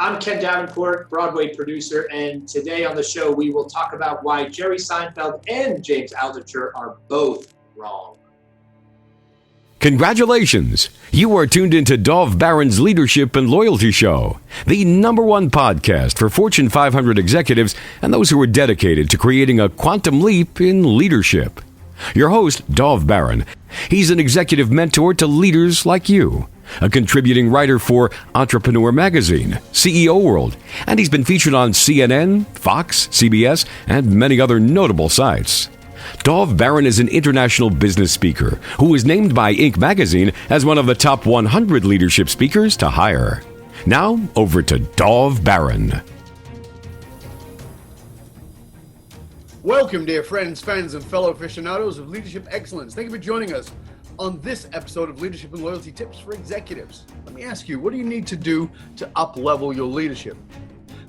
I'm Ken Davenport, Broadway producer, and today on the show we will talk about why Jerry Seinfeld and James Altucher are both wrong. Congratulations! You are tuned into Dov Baron's Leadership and Loyalty Show, the #1 podcast for Fortune 500 executives and those who are dedicated to creating a quantum leap in leadership. Your host, Dov Baron. He's an executive mentor to leaders like you, a contributing writer for Entrepreneur Magazine, CEO World, and he's been featured on CNN, Fox, CBS, and many other notable sites. Dov Baron is an international business speaker who was named by Inc. magazine as one of the top 100 leadership speakers to hire. Now, over to Dov Baron. Welcome, dear friends, fans, and fellow aficionados of leadership excellence. Thank you for joining us on this episode of Leadership and Loyalty Tips for Executives. Let me ask you, what do you need to do to up-level your leadership?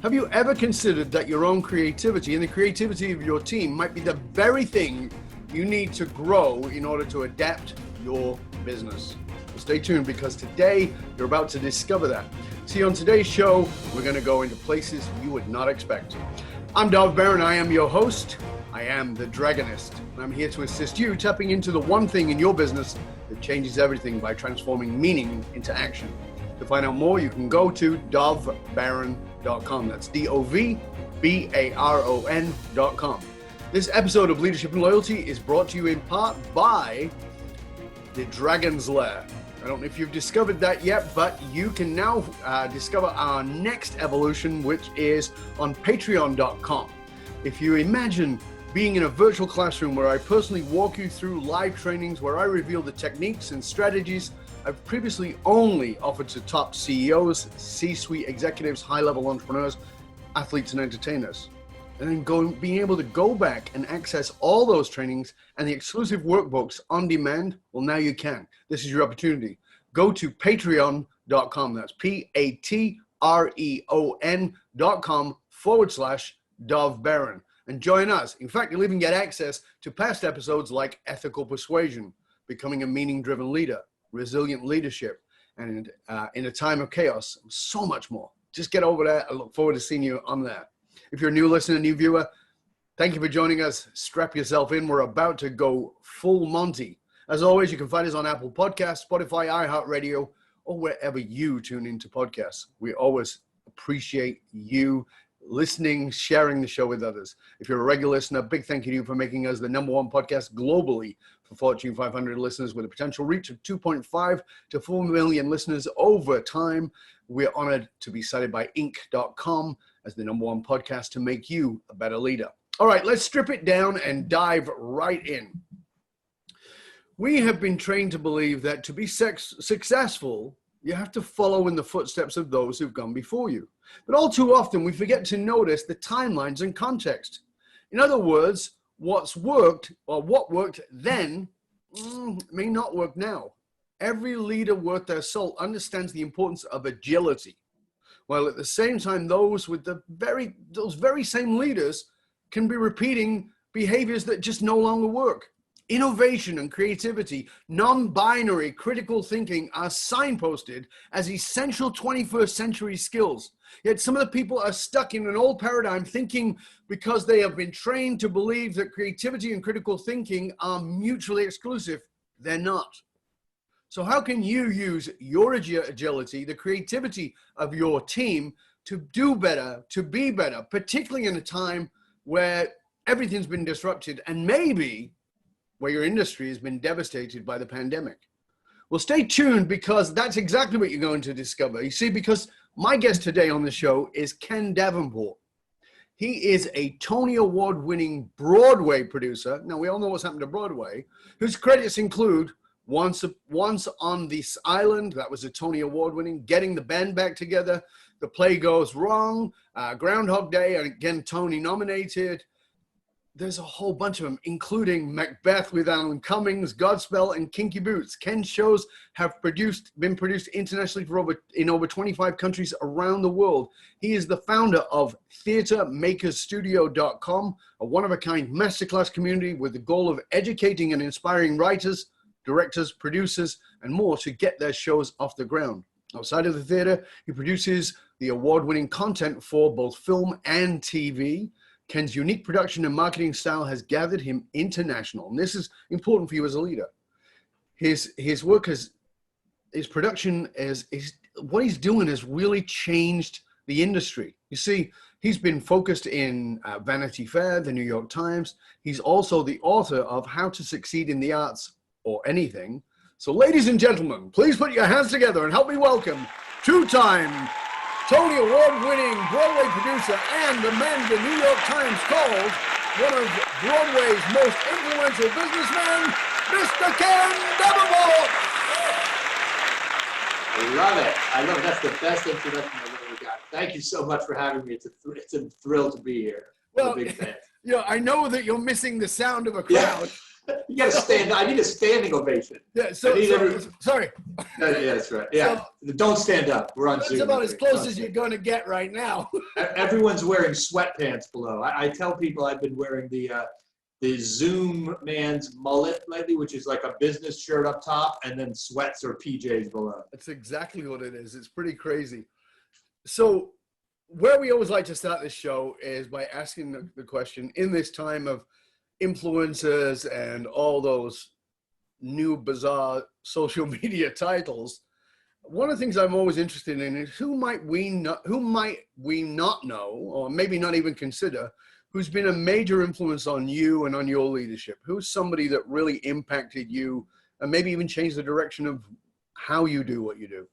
Have you ever considered that your own creativity and the creativity of your team might be the very thing you need to grow in order to adapt your business? Well, stay tuned because today you're about to discover that. See, on today's show, we're going to go into places you would not expect. I'm Dov Baron. I am your host. I am the Dragonist. I'm here to assist you tapping into the one thing in your business that changes everything by transforming meaning into action. To find out more, you can go to dovbaron.com. That's DOVBARON.com. This episode of Leadership and Loyalty is brought to you in part by the Dragon's Lair. I don't know if you've discovered that yet, but you can now discover our next evolution, which is on patreon.com. If you imagine being in a virtual classroom where I personally walk you through live trainings, where I reveal the techniques and strategies I've previously only offered to top CEOs, C-suite executives, high-level entrepreneurs, athletes, and entertainers. And then being able to go back and access all those trainings and the exclusive workbooks on demand, well, now you can. This is your opportunity. Go to patreon.com. That's patreon.com/Dov Baron and join us. In fact, you'll even get access to past episodes like Ethical Persuasion, Becoming a Meaning-Driven Leader, Resilient Leadership, and in a Time of Chaos, so much more. Just get over there. I look forward to seeing you on there. If you're a new listener, new viewer, thank you for joining us. Strap yourself in. We're about to go full Monty. As always, you can find us on Apple Podcasts, Spotify, iHeartRadio, or wherever you tune into podcasts. We always appreciate you listening, sharing the show with others. If you're a regular listener, big thank you to you for making us the #1 podcast globally for Fortune 500 listeners with a potential reach of 2.5 to 4 million listeners over time. We're honored to be cited by Inc.com as the #1 podcast to make you a better leader. All right, let's strip it down and dive right in. We have been trained to believe that to be successful, you have to follow in the footsteps of those who've gone before you. But all too often, we forget to notice the timelines and context. In other words, what worked then may not work now. Every leader worth their salt understands the importance of agility, while at the same time, those very same leaders can be repeating behaviors that just no longer work. Innovation and creativity, non-binary critical thinking are signposted as essential 21st century skills. Yet some of the people are stuck in an old paradigm thinking because they have been trained to believe that creativity and critical thinking are mutually exclusive. They're not. So how can you use your agility, the creativity of your team to do better, to be better, particularly in a time where everything's been disrupted and maybe where your industry has been devastated by the pandemic? Well, stay tuned because that's exactly what you're going to discover. You see, because my guest today on the show is Ken Davenport. He is a Tony Award-winning Broadway producer. Now, we all know what's happened to Broadway, whose credits include Once on This Island, that was a Tony Award-winning, Getting the Band Back Together, The Play Goes Wrong, Groundhog Day, and again, Tony nominated. There's a whole bunch of them, including Macbeth with Alan Cummings, Godspell, and Kinky Boots. Ken's shows have been produced internationally in over 25 countries around the world. He is the founder of TheaterMakersStudio.com, a one-of-a-kind masterclass community with the goal of educating and inspiring writers, directors, producers, and more to get their shows off the ground. Outside of the theater, he produces the award-winning content for both film and TV. Ken's unique production and marketing style has gathered him international, and this is important for you as a leader. His work his production what he's doing has really changed the industry. You see, he's been focused in Vanity Fair, the New York Times. He's also the author of How to Succeed in the Arts or Anything. So ladies and gentlemen, please put your hands together and help me welcome two-time Tony Award-winning Broadway producer and the man the New York Times called one of Broadway's most influential businessmen, Mr. Ken Davenport. I love it. I love it. That's the best introduction I've ever got. Thank you so much for having me. It's a thrill to be here. I'm a big fan. Yeah, I know that you're missing the sound of a crowd. Yeah. You got to stand. I need a standing ovation. Yeah. Sorry. Yeah, that's right. Yeah. So, don't stand up. We're on Zoom. That's about as close as you're going to get right now. Everyone's wearing sweatpants below. I tell people I've been wearing the Zoom man's mullet lately, which is like a business shirt up top and then sweats or PJs below. That's exactly what it is. It's pretty crazy. So where we always like to start this show is by asking the question, in this time of influencers and all those new bizarre social media titles, one of the things I'm always interested in is who might we not know, or maybe not even consider, who's been a major influence on you and on your leadership? Who's somebody that really impacted you and maybe even changed the direction of how you do what you do?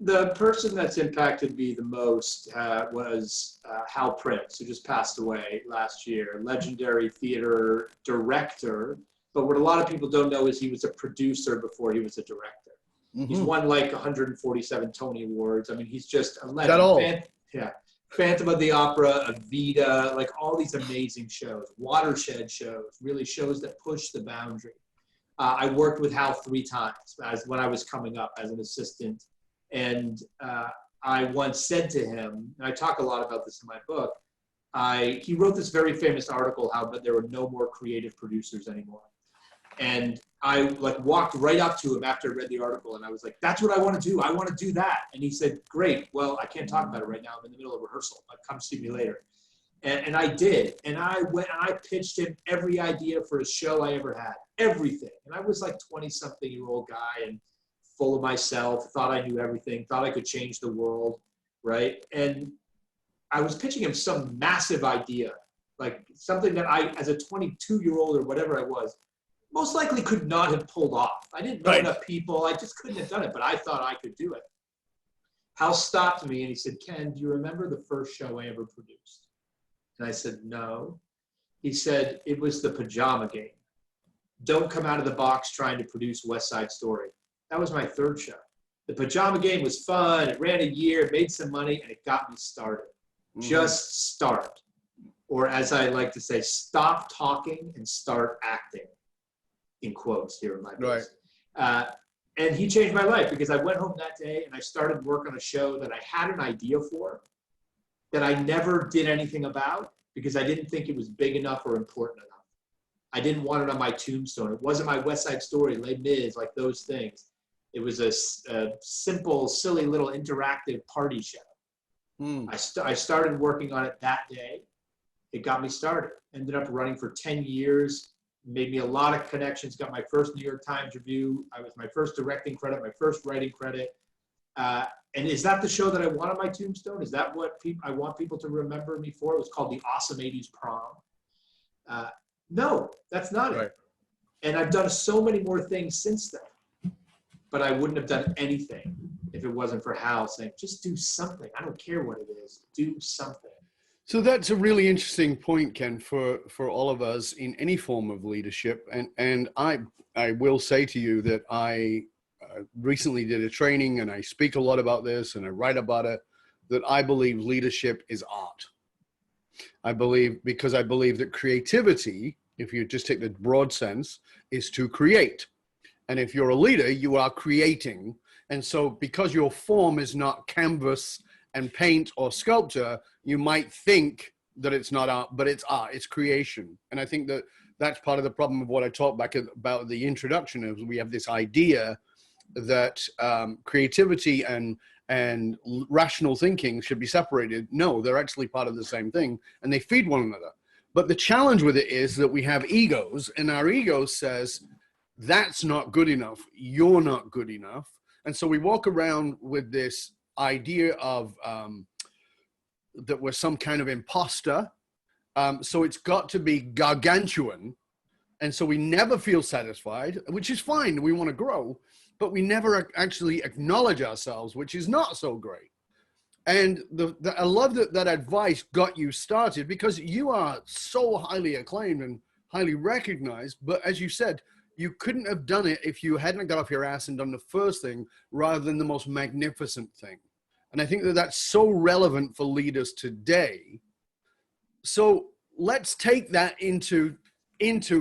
The person that's impacted me the most was Hal Prince, who just passed away last year, legendary theater director. But what a lot of people don't know is he was a producer before he was a director. Mm-hmm. He's won like 147 Tony Awards. I mean, he's just a legend. That all? Yeah. Phantom of the Opera, Evita, like all these amazing shows, watershed shows, really shows that push the boundary. I worked with Hal 3 times when I was coming up as an assistant. And I once said to him, and I talk a lot about this in my book, he wrote this very famous article, how but there were no more creative producers anymore. And I walked right up to him after I read the article and I was like, that's what I want to do. I want to do that. And he said, great. Well, I can't talk about it right now. I'm in the middle of rehearsal. Come see me later. And I did. And I went and I pitched him every idea for a show I ever had, everything. And I was like 20-something-year-old guy and full of myself, thought I knew everything, thought I could change the world, right? And I was pitching him some massive idea, like something that I, as a 22-year-old or whatever I was, most likely could not have pulled off. I didn't know enough people. I just couldn't have done it, but I thought I could do it. Hal stopped me and he said, Ken, do you remember the first show I ever produced? And I said, no. He said, it was The Pajama Game. Don't come out of the box trying to produce West Side Story. That was my third show. The Pajama Game was fun. It ran a year, made some money, and it got me started. Mm-hmm. Just start. Or as I like to say, stop talking and start acting. In quotes here in my book. Right. And he changed my life because I went home that day and I started work on a show that I had an idea for that I never did anything about because I didn't think it was big enough or important enough. I didn't want it on my tombstone. It wasn't my West Side Story, Les Mis, like those things. It was a simple, silly little interactive party show. I started working on it that day. It got me started. Ended up running for 10 years. Made me a lot of connections, got my first New York Times review. I was my first directing credit, my first writing credit. And is that the show that I want on my tombstone? Is that what I want people to remember me for? It was called The Awesome 80s Prom. No, that's not it. And I've done so many more things since then. But I wouldn't have done anything if it wasn't for Hal saying, just do something. I don't care what it is. Do something. So that's a really interesting point, Ken, for all of us in any form of leadership. And I will say to you that I recently did a training and I speak a lot about this and I write about it, that I believe leadership is art. Because I believe that creativity, if you just take the broad sense, is to create. And if you're a leader, you are creating. And so because your form is not canvas and paint or sculpture, you might think that it's not art, but it's art, it's creation. And I think that that's part of the problem of what I talked back about the introduction is we have this idea that creativity and rational thinking should be separated. No, they're actually part of the same thing, and they feed one another. But the challenge with it is that we have egos, and our ego says, that's not good enough. You're not good enough. And so we walk around with this idea of that we're some kind of imposter. So it's got to be gargantuan. And so we never feel satisfied, which is fine. We want to grow, but we never actually acknowledge ourselves, which is not so great. And I love that advice got you started, because you are so highly acclaimed and highly recognized. But as you said, you couldn't have done it if you hadn't got off your ass and done the first thing rather than the most magnificent thing. And I think that that's so relevant for leaders today. So let's take that into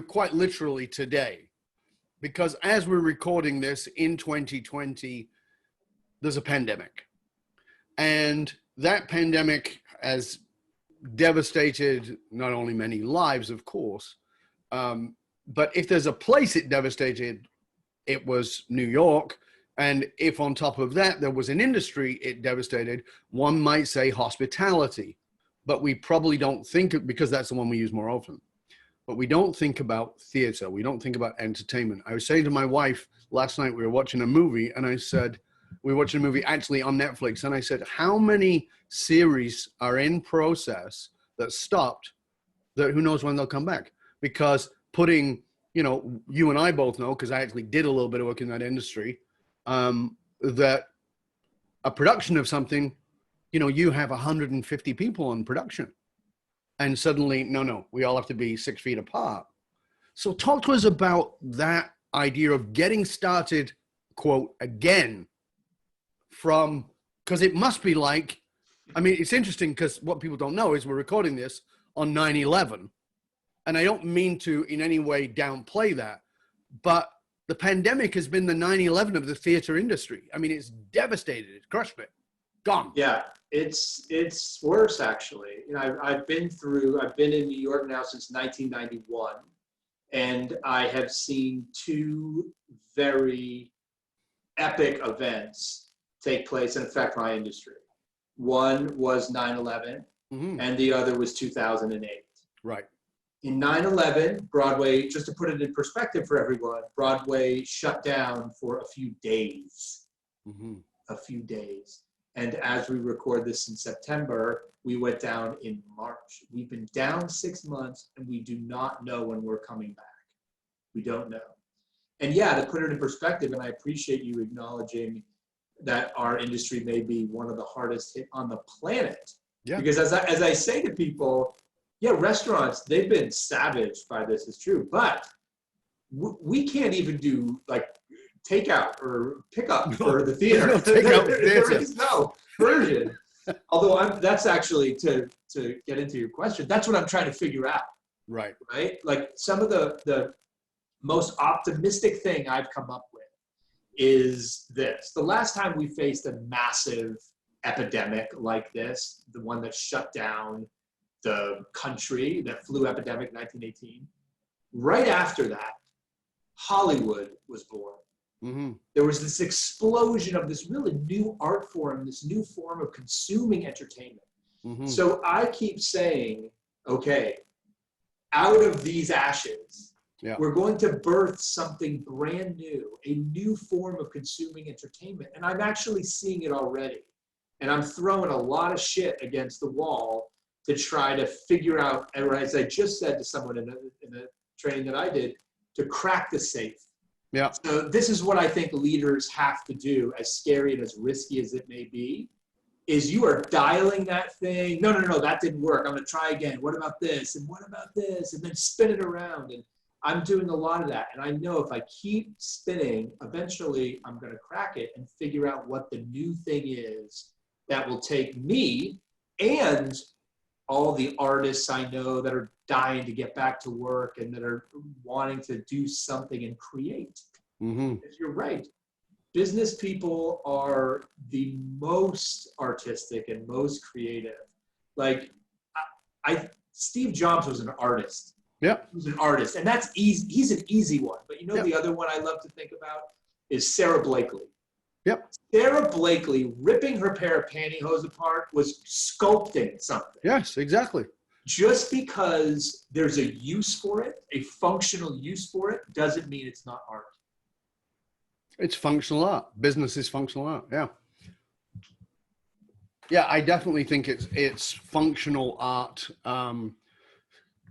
quite literally today, because as we're recording this in 2020, there's a pandemic. And that pandemic has devastated not only many lives, of course, but if there's a place it devastated, it was New York. And if on top of that, there was an industry it devastated, one might say hospitality. But we probably don't think, because that's the one we use more often. But we don't think about theater. We don't think about entertainment. I was saying to my wife last night, we were watching a movie, and I said, we were watching a movie actually on Netflix. And I said, how many series are in process that stopped, that who knows when they'll come back? Because putting, you and I both know, because I actually did a little bit of work in that industry, that a production of something, you have 150 people on production. And suddenly, no, we all have to be 6 feet apart. So talk to us about that idea of getting started, quote, again, because it must be like, it's interesting because what people don't know is we're recording this on 9/11. And I don't mean to in any way downplay that, but the pandemic has been the 9/11 of the theater industry. It's devastated. It's crushed it. Gone. Yeah, it's worse actually. I've been in New York now since 1991, and I have seen two very epic events take place and affect my industry. One was 9/11, and the other was 2008. Right. In 9/11, Broadway, just to put it in perspective for everyone, Broadway shut down for a few days. A few days. And as we record this in September, we went down in March. We've been down 6 months, and we do not know when we're coming back. We don't know. And yeah, to put it in perspective, and I appreciate you acknowledging that our industry may be one of the hardest hit on the planet. Yeah. Because as I say to people, yeah, restaurants, they've been savaged by this, it's true, but we can't even do like takeout or pickup for the theater. There is no version. Although that's actually, to get into your question, that's what I'm trying to figure out. Right. Right? Like some of the most optimistic thing I've come up with is this. The last time we faced a massive epidemic like this, the one that shut down the country, that flu epidemic, 1918, right after that, Hollywood was born. There was this explosion of this really new art form, this new form of consuming entertainment. So I keep saying, okay, out of these ashes, we're going to birth something brand new, a new form of consuming entertainment. And I'm actually seeing it already. And I'm throwing a lot of shit against the wall to try to figure out, and as I just said to someone in a training that I did, to crack the safe. Yeah. So this is what I think leaders have to do, as scary and as risky as it may be, is you are dialing that thing. No, that didn't work. I'm going to try again. What about this? And what about this? And then spin it around. And I'm doing a lot of that. And I know if I keep spinning, eventually I'm going to crack it and figure out what the new thing is that will take me and all the artists I know that are dying to get back to work and that are wanting to do something and create. Because you're right. Business people are the most artistic and most creative. Like, Steve Jobs was an artist. Yeah. He was an artist. And that's easy. He's an easy one. But the other one I love to think about is Sarah Blakely. Yep. Sarah Blakely ripping her pair of pantyhose apart was sculpting something. Yes, exactly. Just because there's a use for it, a functional use for it, doesn't mean it's not art. It's functional art. Business is functional art. Yeah. Yeah, I definitely think it's functional art.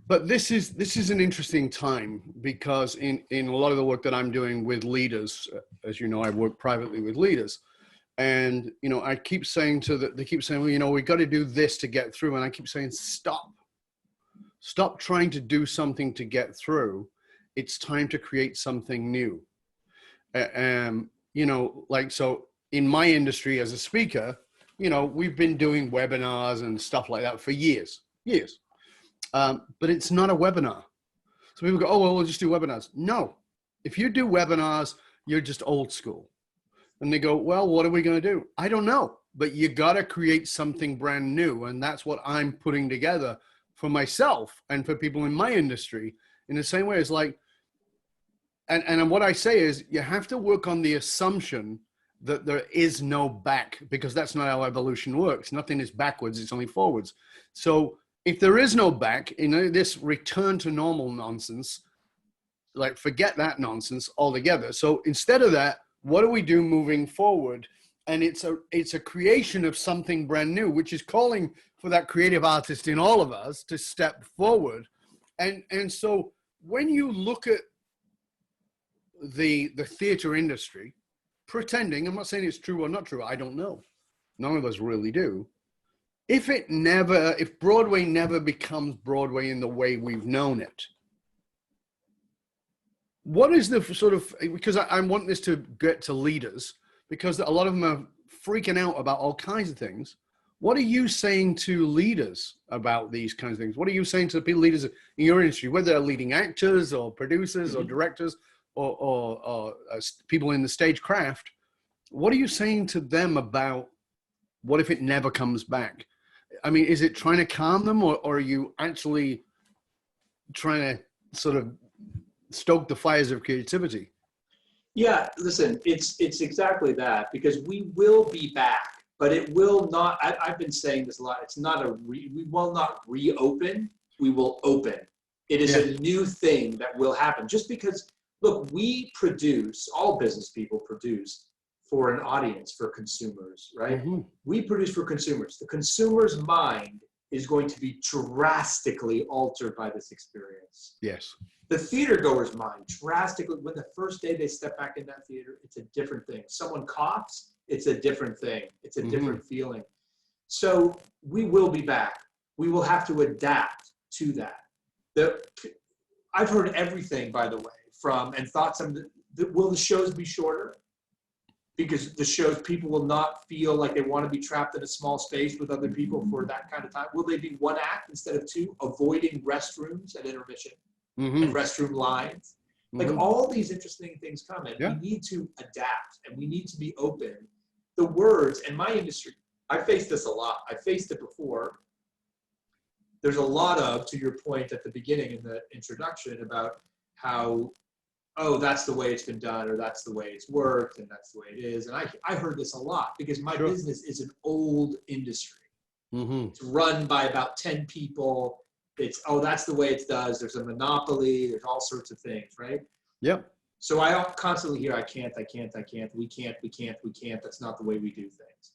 But this is an interesting time because in a lot of the work that I'm doing with leaders, as you know, I work privately with leaders, and I keep saying they keep saying, well, we got to do this to get through, and I keep saying, stop trying to do something to get through. It's time to create something new. So in my industry as a speaker, we've been doing webinars and stuff like that for years. But it's not a webinar. So people go, oh, well, we'll just do webinars. No, if you do webinars, you're just old school. And they go, well, what are we going to do? I don't know, but you got to create something brand new. And that's what I'm putting together for myself and for people in my industry. In the same way as and what I say is you have to work on the assumption that there is no back, because that's not how evolution works. Nothing is backwards, it's only forwards. So if there is no back, this return to normal nonsense, forget that nonsense altogether. So instead of that, what do we do moving forward? And it's a creation of something brand new, which is calling for that creative artist in all of us to step forward. And so when you look at the theater industry, pretending, I'm not saying it's true or not true, I don't know. None of us really do. If Broadway never becomes Broadway in the way we've known it, what is the sort of, because I want this to get to leaders, because a lot of them are freaking out about all kinds of things. What are you saying to leaders about these kinds of things? What are you saying to the leaders in your industry, whether they're leading actors or producers or directors or people in the stage craft? What are you saying to them about what if it never comes back? I mean, is it trying to calm them, or are you actually trying to sort of stoke the fires of creativity? Yeah, listen, it's exactly that, because we will be back, but it will not, I've been saying this a lot, it's not we will not reopen, we will open. It is a new thing that will happen. Just because, look, we produce, all business people produce for an audience, for consumers, right? Mm-hmm. We produce for consumers. The consumer's mind is going to be drastically altered by this experience. Yes. The theater goer's mind drastically, when the first day they step back in that theater, it's a different thing. Someone coughs, it's a different thing. It's a different feeling. So we will be back. We will have to adapt to that. I've heard everything, by the way, and thought will the shows be shorter? Because the shows, people will not feel like they want to be trapped in a small space with other people for that kind of time. Will they be one act instead of two, avoiding restrooms at intermission and restroom lines? Like all these interesting things come, and we need to adapt and we need to be open. The words, and my industry, I face this a lot. I faced it before. There's a lot of, to your point at the beginning in the introduction about how, oh, that's the way it's been done, or that's the way it's worked, and that's the way it is. And I heard this a lot because my business is an old industry. It's run by about 10 people. It's, oh, that's the way it does. There's a monopoly. There's all sorts of things, right? Yep. So I constantly hear, I can't, we can't. That's not the way we do things.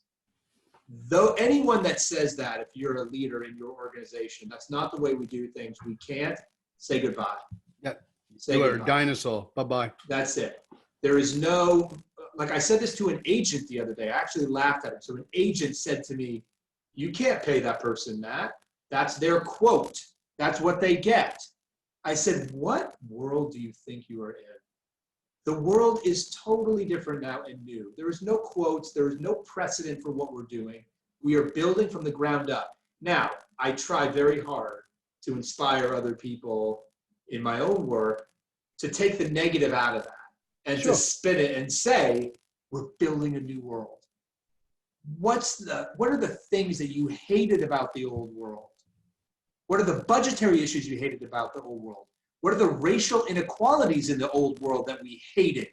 Though anyone that says that, if you're a leader in your organization, that's not the way we do things, we can't, say goodbye. Yep. You're a dinosaur. Bye-bye. That's it. There is no, like I said this to an agent the other day. I actually laughed at him. So an agent said to me, you can't pay that person that. That's their quote. That's what they get. I said, what world do you think you are in? The world is totally different now and new. There is no quotes. There is no precedent for what we're doing. We are building from the ground up. Now, I try very hard to inspire other people in my own work to take the negative out of that and to spin it and say, we're building a new world. What are the things that you hated about the old world? What are the budgetary issues you hated about the old world? What are the racial inequalities in the old world that we hated?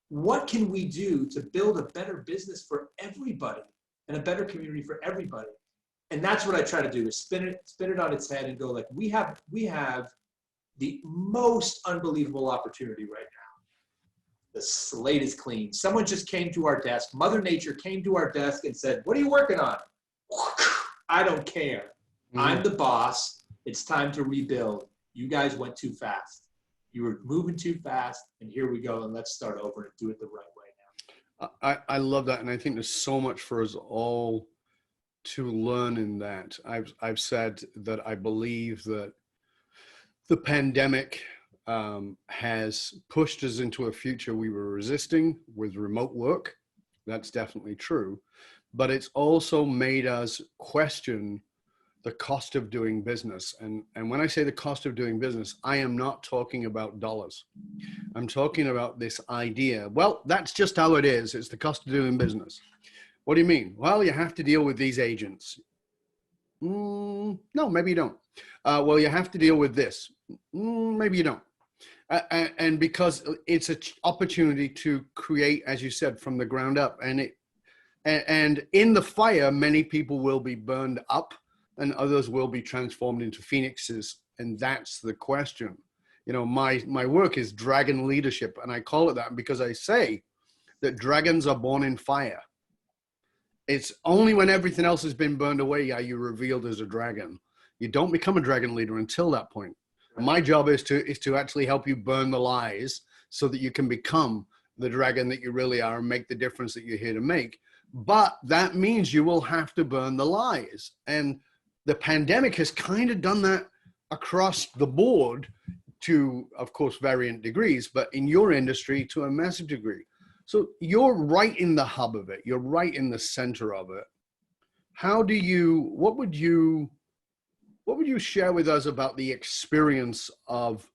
what can we do to build a better business for everybody and a better community for everybody? And that's what I try to do, is spin it on its head and go like, we have the most unbelievable opportunity right now. The slate is clean. Someone just came to our desk. Mother Nature came to our desk and said, what are you working on? I don't care. I'm the boss. It's time to rebuild. You guys went too fast. You were moving too fast, and here we go, and let's start over and do it the right way now. I love that, and I think there's so much for us all to learn in that. I've said that I believe that the pandemic has pushed us into a future we were resisting with remote work. That's definitely true. But it's also made us question the cost of doing business. And when I say the cost of doing business, I am not talking about dollars. I'm talking about this idea. Well, that's just how it is. It's the cost of doing business. What do you mean? Well, you have to deal with these agents. No, maybe you don't. Well, you have to deal with this. Maybe you don't. And because it's an opportunity to create, as you said, from the ground up. And in the fire, many people will be burned up and others will be transformed into phoenixes. And that's the question. You know, my work is dragon leadership. And I call it that because I say that dragons are born in fire. It's only when everything else has been burned away are you revealed as a dragon. You don't become a dragon leader until that point. My job is to actually help you burn the lies so that you can become the dragon that you really are and make the difference that you're here to make. But that means you will have to burn the lies. And the pandemic has kind of done that across the board to, of course, variant degrees, but in your industry to a massive degree. So you're right in the hub of it. You're right in the center of it. What would you share with us about the experience of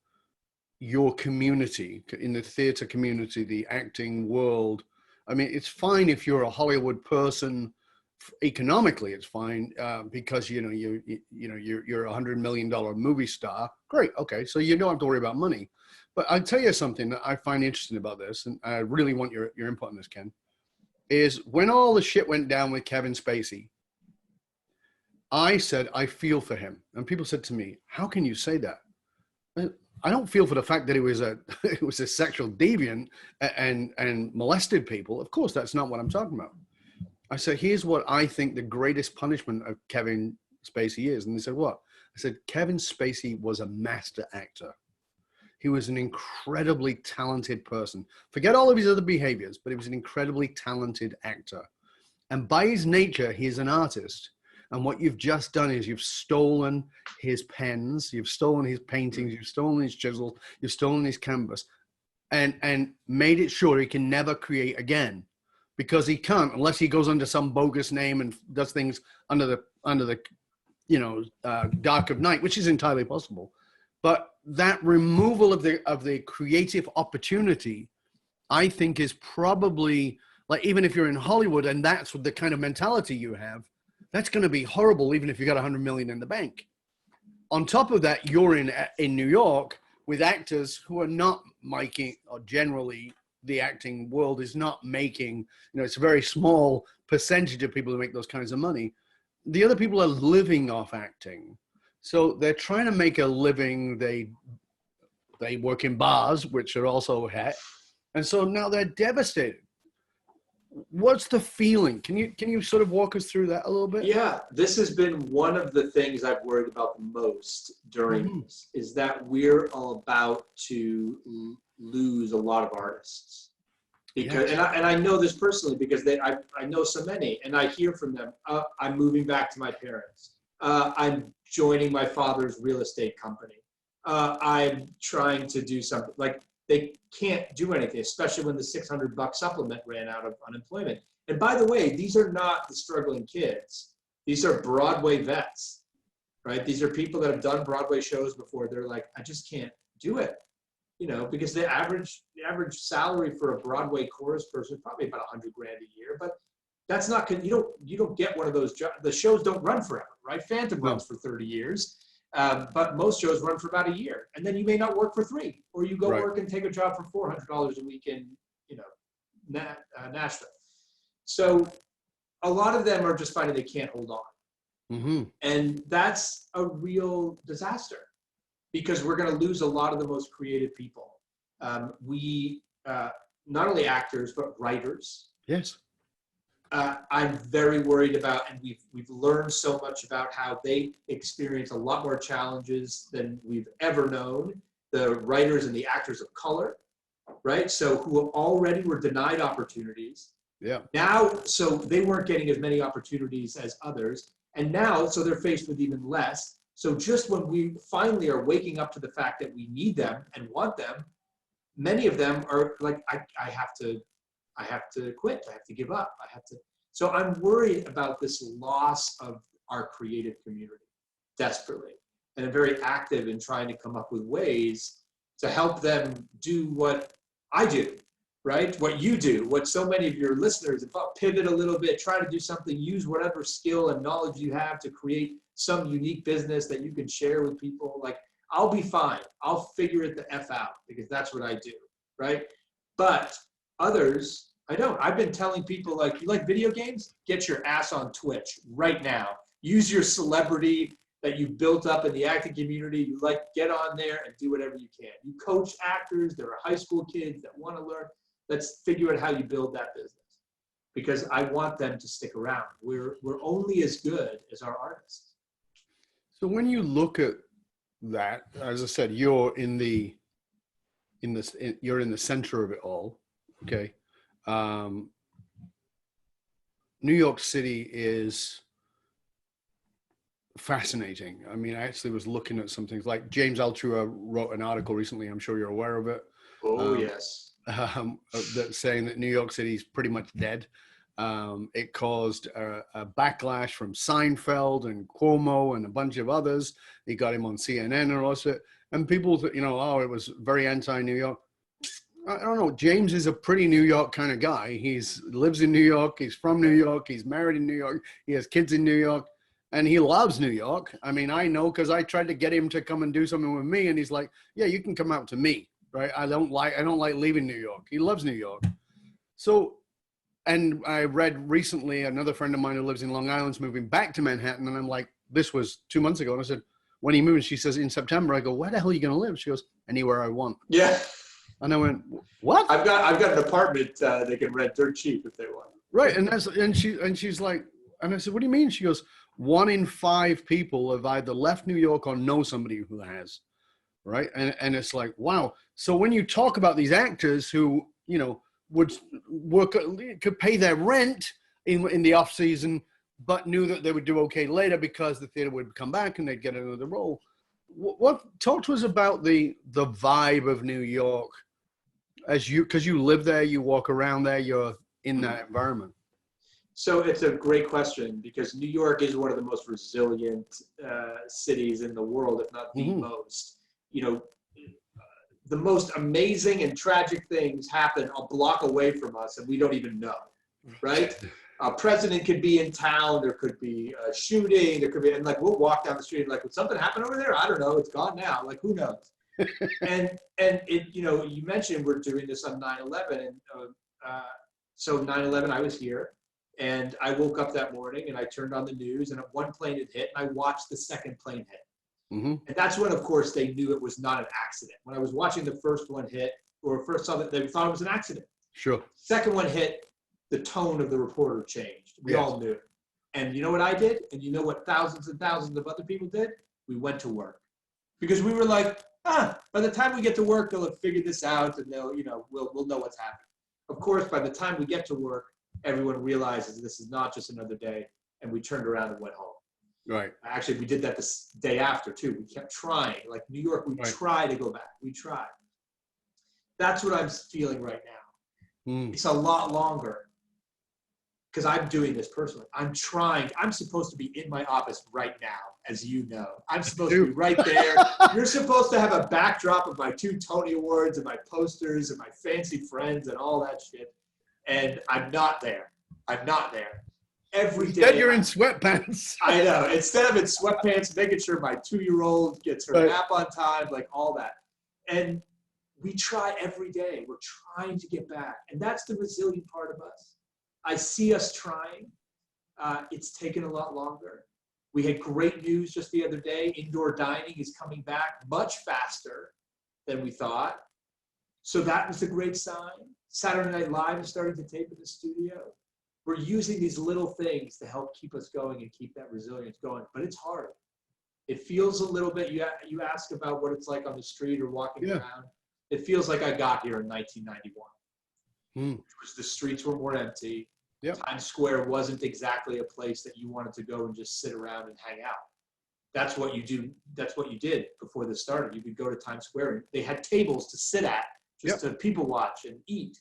your community in the theater community, the acting world? I mean, it's fine if you're a Hollywood person. Economically, it's fine because you're $100 million movie star. Great, okay, so you don't have to worry about money. But I'll tell you something that I find interesting about this, and I really want your input on this, Ken, is when all the shit went down with Kevin Spacey, I said, I feel for him. And people said to me, how can you say that? I don't feel for the fact that he was a sexual deviant and molested people. Of course, that's not what I'm talking about. I said, here's what I think the greatest punishment of Kevin Spacey is. And they said, what? I said, Kevin Spacey was a master actor. He was an incredibly talented person. Forget all of his other behaviors, but he was an incredibly talented actor. And by his nature, he is an artist. And what you've just done is you've stolen his pens, you've stolen his paintings, you've stolen his chisels, you've stolen his canvas, and made it sure he can never create again. Because he can't unless he goes under some bogus name and does things under the dark of night, which is entirely possible. But that removal of the creative opportunity, I think, is probably, like, even if you're in Hollywood and that's the kind of mentality you have, that's going to be horrible, even if you got $100 million in the bank. On top of that, you're in New York with actors who are not making, or generally the acting world is not making, it's a very small percentage of people who make those kinds of money. The other people are living off acting. So they're trying to make a living. They work in bars, which are also hit. And so now they're devastated. What's the feeling? Can you sort of walk us through that a little bit? Yeah, this has been one of the things I've worried about the most during this, is that we're all about to lose a lot of artists. Because, yes. and I know this personally because I know so many, and I hear from them, I'm moving back to my parents. I'm joining my father's real estate company. I'm trying to do something. Like, they can't do anything, especially when the $600 supplement ran out of unemployment. And by the way, these are not the struggling kids. These are Broadway vets, right? These are people that have done Broadway shows before. They're like, I just can't do it, because the average salary for a Broadway chorus person is probably about $100,000 a year. But that's not, you don't get one of those jobs. The shows don't run forever, right? Phantom runs for 30 years. But most shows run for about a year, and then you may not work for 3, or you go work and take a job for $400 a week in, Nashville. So a lot of them are just finding they can't hold on. Mm-hmm. And that's a real disaster because we're going to lose a lot of the most creative people. We, not only actors, but writers. Yes. I'm very worried about, and we've learned so much about how they experience a lot more challenges than we've ever known. The writers and the actors of color, right? So who already were denied opportunities. Yeah. Now, so they weren't getting as many opportunities as others. And now, so they're faced with even less. So just when we finally are waking up to the fact that we need them and want them, many of them are like, I have to quit. I have to give up. So I'm worried about this loss of our creative community desperately. And I'm very active in trying to come up with ways to help them do what I do, right? What you do, what so many of your listeners, about pivot a little bit, try to do something, use whatever skill and knowledge you have to create some unique business that you can share with people. Like, I'll be fine. I'll figure it the F out because that's what I do, right? But others, I don't. I've been telling people, like, you like video games? Get your ass on Twitch right now. Use your celebrity that you've built up in the acting community. You like, get on there and do whatever you can. You coach actors. There are high school kids that want to learn. Let's figure out how you build that business because I want them to stick around. We're only as good as our artists. So when you look at that, as I said, you're in the center of it all. Okay. New York City is fascinating. I mean, I actually was looking at some things like James Altucher wrote an article recently. I'm sure you're aware of it. Oh, yes. That's saying that New York City is pretty much dead. It caused a backlash from Seinfeld and Cuomo and a bunch of others. He got him on CNN and all that. And people, it was very anti-New York. I don't know. James is a pretty New York kind of guy. He lives in New York. He's from New York. He's married in New York. He has kids in New York. And he loves New York. I mean, I know because I tried to get him to come and do something with me. And he's like, yeah, you can come out to me. Right. I don't like leaving New York. He loves New York. So, and I read recently another friend of mine who lives in Long Island's moving back to Manhattan. And I'm like, this was 2 months ago. And I said, when he moved, and she says, in September, I go, where the hell are you going to live? She goes, anywhere I want. Yeah. And I went, what? I've got an apartment they can rent dirt cheap if they want. Right. And she's like, and I said, what do you mean? She goes, 1 in 5 people have either left New York or know somebody who has. Right. And it's like, wow. So when you talk about these actors who, would work, could pay their rent in the off season, but knew that they would do okay later because the theater would come back and they'd get another role. Talk to us about the vibe of New York because you live there, you walk around there, you're in that environment. So it's a great question because New York is one of the most resilient cities in the world, if not the most. The most amazing and tragic things happen a block away from us and we don't even know, right? A president could be in town, there could be a shooting, there could be, and like we'll walk down the street and like, would something happen over there? I don't know, it's gone now, like who knows? and it, you mentioned we're doing this on 9/11 and so 9/11 I was here and I woke up that morning and I turned on the news and one plane had hit and I watched the second plane hit. Mm-hmm. And that's when, of course, they knew it was not an accident. When I was watching the first one hit, or first saw that, they thought it was an accident. Sure. Second one hit, the tone of the reporter changed. We all knew. And you know what I did? And you know what thousands and thousands of other people did? We went to work. Because we were like, by the time we get to work, they'll have figured this out and they'll, we'll know what's happening. Of course, by the time we get to work, everyone realizes this is not just another day. And we turned around and went home. Right. Actually, we did that this day after too. We kept trying. Like New York, we try to go back. We tried. That's what I'm feeling right now. It's a lot longer because I'm doing this personally. I'm trying. I'm supposed to be in my office right now, as you know. I'm supposed to be right there. You're supposed to have a backdrop of my 2 Tony Awards and my posters and my fancy friends and all that shit. And I'm not there. I'm not there. Every day. Instead, you're in sweatpants. I know. Instead of in sweatpants, making sure my 2-year-old gets her nap on time, like all that. And we try every day. We're trying to get back. And that's the resilient part of us. I see us trying. It's taken a lot longer. We had great news just the other day. Indoor dining is coming back much faster than we thought. So that was a great sign. Saturday Night Live is starting to tape in the studio. We're using these little things to help keep us going and keep that resilience going, but it's hard. It feels a little bit, you ask about what it's like on the street or walking around. It feels like I got here in 1991. The streets were more empty. Yep. Times Square wasn't exactly a place that you wanted to go and just sit around and hang out. That's what you do. That's what you did before this started. You could go to Times Square and they had tables to sit at just to people watch and eat.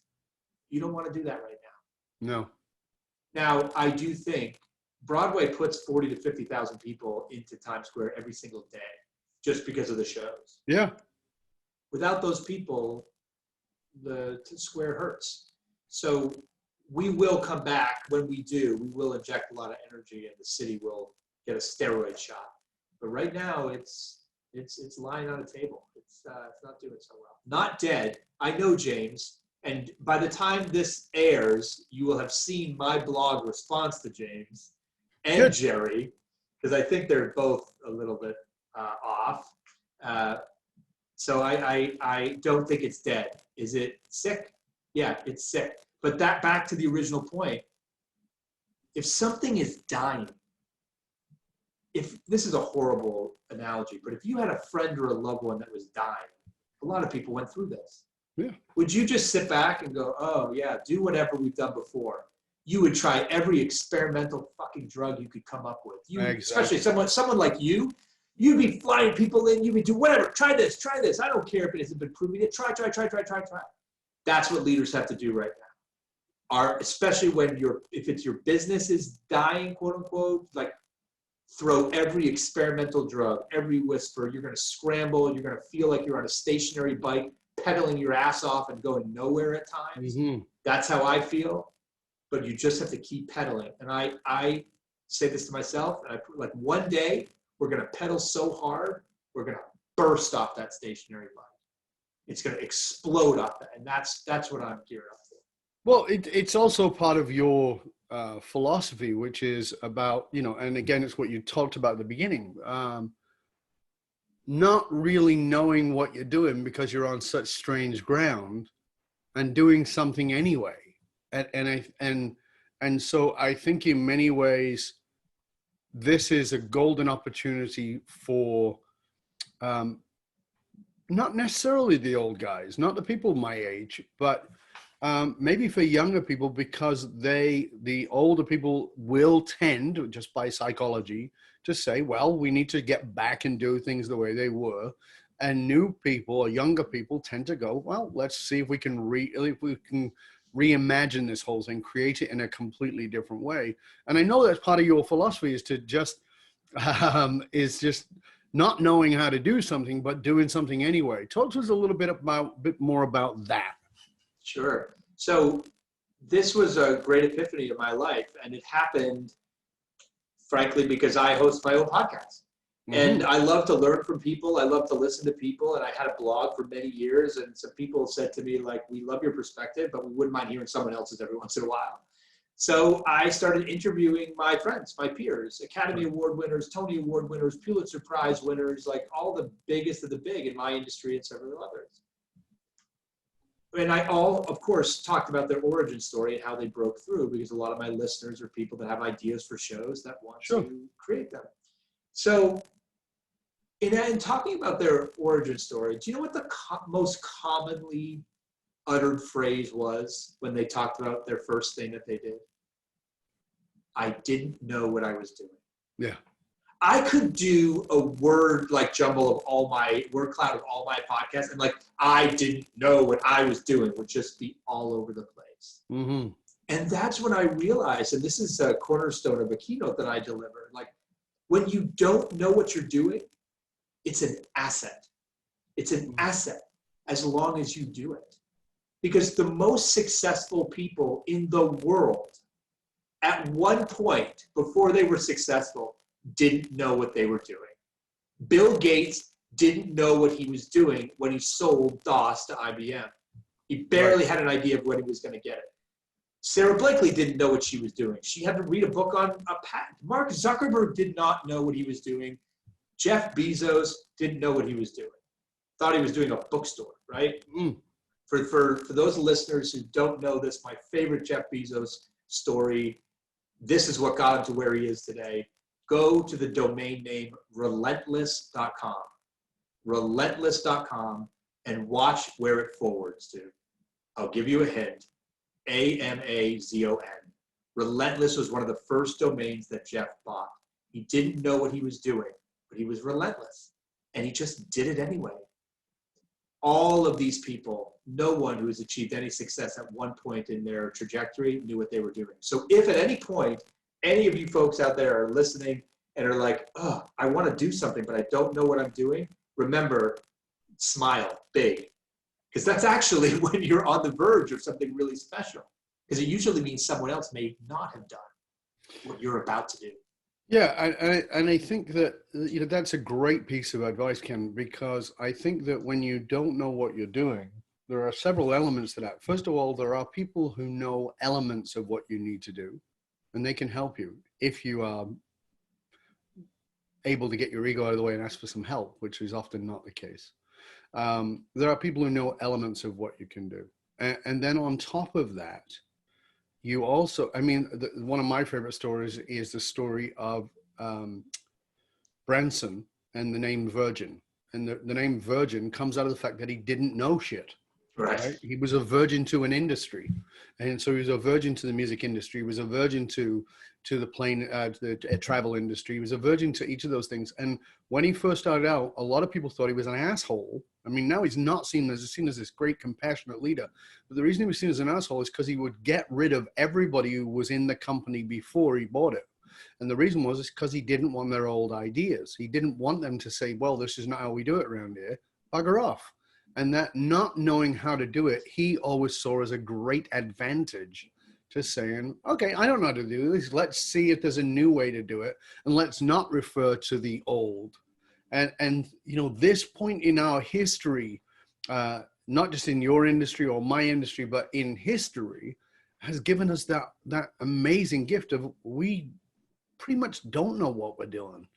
You don't want to do that right now. No. Now, I do think Broadway puts 40 to 50,000 people into Times Square every single day just because of the shows. Yeah. Without those people, the square hurts. So we will come back. When we do, we will inject a lot of energy and the city will get a steroid shot. But right now, it's lying on a table. It's not doing so well. Not dead. I know, James. And by the time this airs, you will have seen my blog response to James and Jerry, because I think they're both a little bit off. So I don't think it's dead. Is it sick? Yeah, it's sick. But that back to the original point, if something is dying, if this is a horrible analogy, but if you had a friend or a loved one that was dying, a lot of people went through this. Yeah. Would you just sit back and go, oh yeah, do whatever we've done before? You would try every experimental fucking drug you could come up with. Especially someone like you, you'd be flying people in, you would do whatever, try this. I don't care if it hasn't been proven yet. Try. That's what leaders have to do right now. Especially when if it's your business is dying, quote unquote, like throw every experimental drug, every whisper. You're going to scramble. You're going to feel like you're on a stationary bike, pedaling your ass off and going nowhere at times. Mm-hmm. That's how I feel. But you just have to keep pedaling. And I say this to myself, and I put like one day we're going to pedal so hard, we're going to burst off that stationary bike. It's going to explode off that. And that's what I'm geared up for. Well, it's also part of your philosophy, which is about, and again, it's what you talked about at the beginning, not really knowing what you're doing because you're on such strange ground and doing something anyway. And so I think in many ways, this is a golden opportunity for not necessarily the old guys, not the people my age, but maybe for younger people, because the older people will tend, just by psychology, to say, well, we need to get back and do things the way they were. And new people or younger people tend to go, well, let's see if we can reimagine this whole thing, create it in a completely different way. And I know that's part of your philosophy is to just not knowing how to do something, but doing something anyway. Talk to us a little bit more about that. Sure. So this was a great epiphany of my life, and it happened, frankly, because I host my own podcast. Mm-hmm. And I love to learn from people. I love to listen to people. And I had a blog for many years. And some people said to me, like, we love your perspective, but we wouldn't mind hearing someone else's every once in a while. So I started interviewing my friends, my peers, Academy Award winners, Tony Award winners, Pulitzer Prize winners, like all the biggest of the big in my industry and several others. And I of course, talked about their origin story and how they broke through, because a lot of my listeners are people that have ideas for shows that want to create them. So in talking about their origin story, do you know what the most commonly uttered phrase was when they talked about their first thing that they did? I didn't know what I was doing. Yeah. I could do a word like jumble of all my word cloud of all my podcasts, and like I didn't know what I was doing would just be all over the place. Mm-hmm. And that's when I realized, and this is a cornerstone of a keynote that I delivered, like when you don't know what you're doing, it's an asset. It's an asset as long as you do it. Because the most successful people in the world at one point before they were successful didn't know what they were doing. Bill Gates didn't know what he was doing when he sold DOS to IBM. He barely had an idea of when he was going to get it. Sarah Blakely didn't know what she was doing. She had to read a book on a patent. Mark Zuckerberg did not know what he was doing. Jeff Bezos didn't know what he was doing. Thought he was doing a bookstore, right? For those listeners who don't know this, my favorite Jeff Bezos story, this is what got him to where he is today. Go to the domain name relentless.com. Relentless.com and watch where it forwards to. I'll give you a hint. AMAZON. Relentless was one of the first domains that Jeff bought. He didn't know what he was doing, but he was relentless. And he just did it anyway. All of these people, no one who has achieved any success at one point in their trajectory knew what they were doing. So if at any point, any of you folks out there are listening and are like, oh, I want to do something, but I don't know what I'm doing, remember, smile big. Because that's actually when you're on the verge of something really special. Because it usually means someone else may not have done what you're about to do. Yeah, and I think that that's a great piece of advice, Ken, because I think that when you don't know what you're doing, there are several elements to that. First of all, there are people who know elements of what you need to do, and they can help you if you are able to get your ego out of the way and ask for some help, which is often not the case. There are people who know elements of what you can do. And then on top of that, you also, one of my favorite stories is the story of Branson and the name Virgin. And the name Virgin comes out of the fact that he didn't know shit. Right? He was a virgin to an industry. And so he was a virgin to the music industry. He was a virgin to the plane, to the travel industry. He was a virgin to each of those things. And when he first started out, a lot of people thought he was an asshole. I mean, now he's not seen as this great, compassionate leader. But the reason he was seen as an asshole is because he would get rid of everybody who was in the company before he bought it. And the reason was because he didn't want their old ideas. He didn't want them to say, well, this is not how we do it around here. Bugger off. And that not knowing how to do it, he always saw as a great advantage to saying, okay, I don't know how to do this. Let's see if there's a new way to do it. And let's not refer to the old. And this point in our history, not just in your industry or my industry, but in history, has given us that amazing gift of we pretty much don't know what we're doing.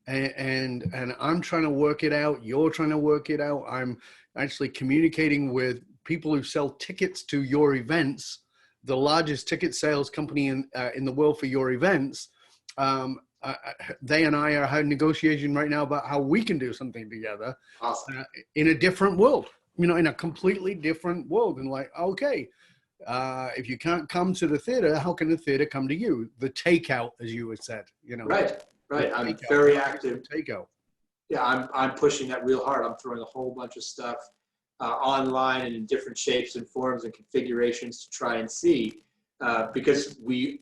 And I'm trying to work it out. You're trying to work it out. I'm actually communicating with people who sell tickets to your events, the largest ticket sales company in the world for your events. They and I are having negotiation right now about how we can do something together. Awesome. In a different world, in a completely different world. And like, okay, if you can't come to the theater, how can the theater come to you? The takeout, as you had said, Right. I'm very active. Takeout. Yeah, I'm pushing that real hard. I'm throwing a whole bunch of stuff online and in different shapes and forms and configurations to try and see. Because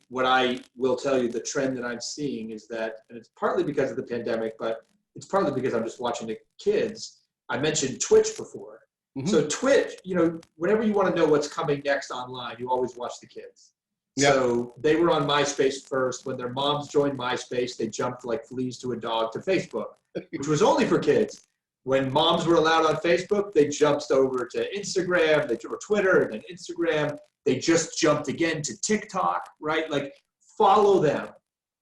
what I will tell you, the trend that I'm seeing is that, and it's partly because of the pandemic, but it's partly because I'm just watching the kids. I mentioned Twitch before. Mm-hmm. So Twitch, whenever you want to know what's coming next online, you always watch the kids. Yep. So they were on MySpace first. When their moms joined MySpace, they jumped like fleas to a dog to Facebook, which was only for kids. When moms were allowed on Facebook, they jumped over to Instagram, or Twitter, and then Instagram. They just jumped again to TikTok, right? Like, follow them,